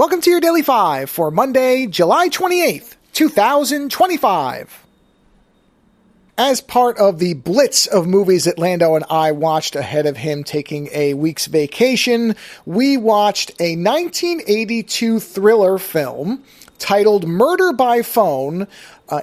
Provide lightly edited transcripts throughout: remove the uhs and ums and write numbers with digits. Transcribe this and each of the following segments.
Welcome to your Daily 5 for Monday, July 28th, 2025. As part of the blitz of movies that Lando and I watched ahead of him taking a week's vacation, we watched a 1982 thriller film titled Murder by Phone.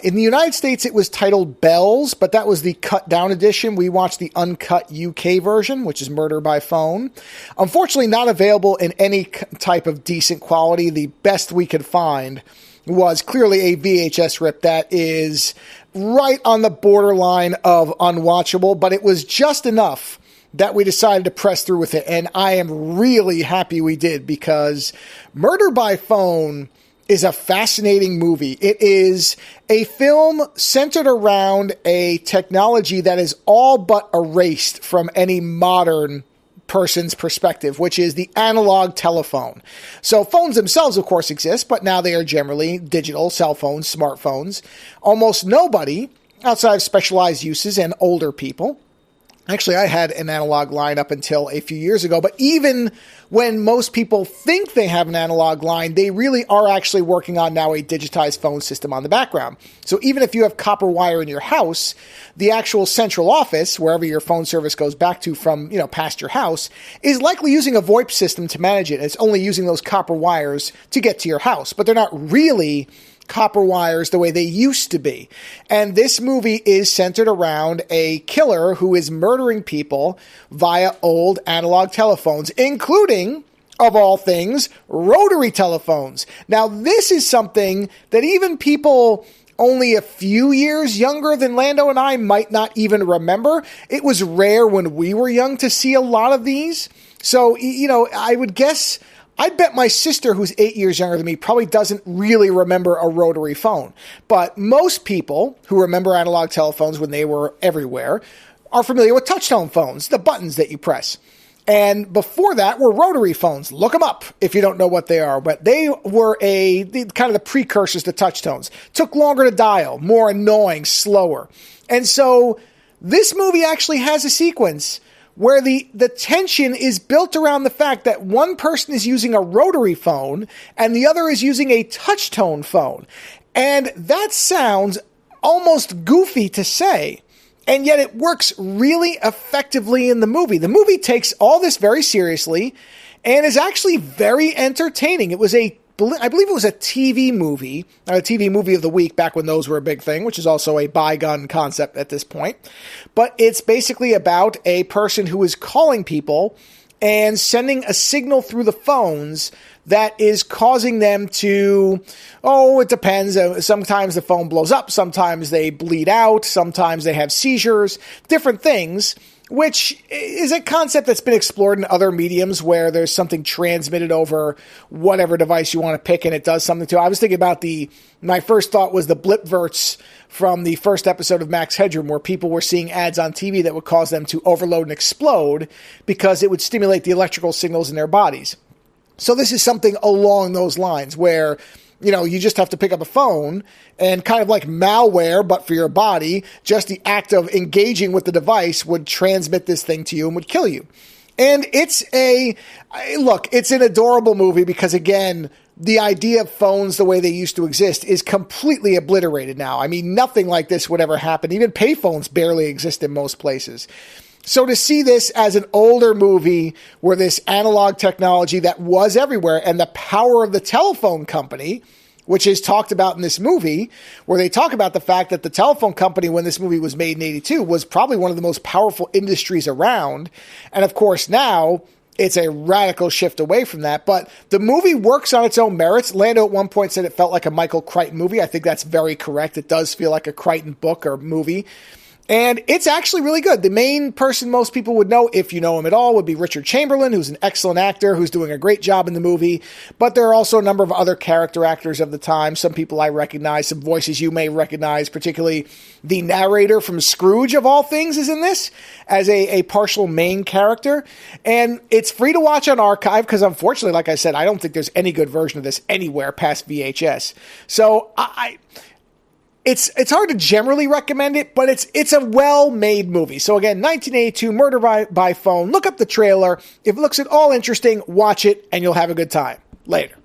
In the United States, it was titled Bells, but that was the cut-down edition. We watched the uncut UK version, which is Murder by Phone. Unfortunately, not available in any type of decent quality. The best we could find was clearly a VHS rip that is right on the borderline of unwatchable, but it was just enough that we decided to press through with it, and I am really happy we did, because Murder by Phone is a fascinating movie. It is a film centered around a technology that is all but erased from any modern person's perspective, which is the analog telephone. So phones themselves, of course, exist, but now they are generally digital, cell phones, smartphones. Almost nobody, outside of specialized uses and older people. Actually, I had an analog line up until a few years ago, but even when most people think they have an analog line, they really are actually working on now a digitized phone system on the background. So even if you have copper wire in your house, the actual central office, wherever your phone service goes back to from, past your house, is likely using a VoIP system to manage it. It's only using those copper wires to get to your house, but they're not really copper wires the way they used to be. And this movie is centered around a killer who is murdering people via old analog telephones, including, of all things, rotary telephones. Now, this is something that even people only a few years younger than Lando and I might not even remember. It was rare when we were young to see a lot of these. So, I bet my sister, who's 8 years younger than me, probably doesn't really remember a rotary phone. But most people who remember analog telephones when they were everywhere are familiar with touch-tone phones, the buttons that you press. And before that were rotary phones. Look them up if you don't know what they are. But they were kind of the precursors to touch-tones. Took longer to dial, more annoying, slower. And so this movie actually has a sequence where the tension is built around the fact that one person is using a rotary phone and the other is using a touch-tone phone. And that sounds almost goofy to say, and yet it works really effectively in the movie. The movie takes all this very seriously and is actually very entertaining. I believe it was a TV movie of the week back when those were a big thing, which is also a bygone concept at this point. But it's basically about a person who is calling people and sending a signal through the phones that is causing them to, it depends. Sometimes the phone blows up, sometimes they bleed out, sometimes they have seizures, different things, which is a concept that's been explored in other mediums where there's something transmitted over whatever device you want to pick and it does something to. I was thinking about my first thought was the blipverts from the first episode of Max Headroom, where people were seeing ads on TV that would cause them to overload and explode because it would stimulate the electrical signals in their bodies. So this is something along those lines where you just have to pick up a phone and kind of like malware, but for your body, just the act of engaging with the device would transmit this thing to you and would kill you. And it's an adorable movie because, again, the idea of phones the way they used to exist is completely obliterated now. I mean, nothing like this would ever happen. Even payphones barely exist in most places. So to see this as an older movie where this analog technology that was everywhere and the power of the telephone company, which is talked about in this movie, where they talk about the fact that the telephone company, when this movie was made in 82, was probably one of the most powerful industries around. And of course now it's a radical shift away from that. But the movie works on its own merits. Lando at one point said it felt like a Michael Crichton movie. I think that's very correct. It does feel like a Crichton book or movie. And it's actually really good. The main person most people would know, if you know him at all, would be Richard Chamberlain, who's an excellent actor, who's doing a great job in the movie. But there are also a number of other character actors of the time. Some people I recognize, some voices you may recognize, particularly the narrator from Scrooge, of all things, is in this as a partial main character. And it's free to watch on Archive because, unfortunately, like I said, I don't think there's any good version of this anywhere past VHS. So It's hard to generally recommend it, but it's a well-made movie. So again, 1982, Murder by Phone. Look up the trailer. If it looks at all interesting, watch it, and you'll have a good time. Later.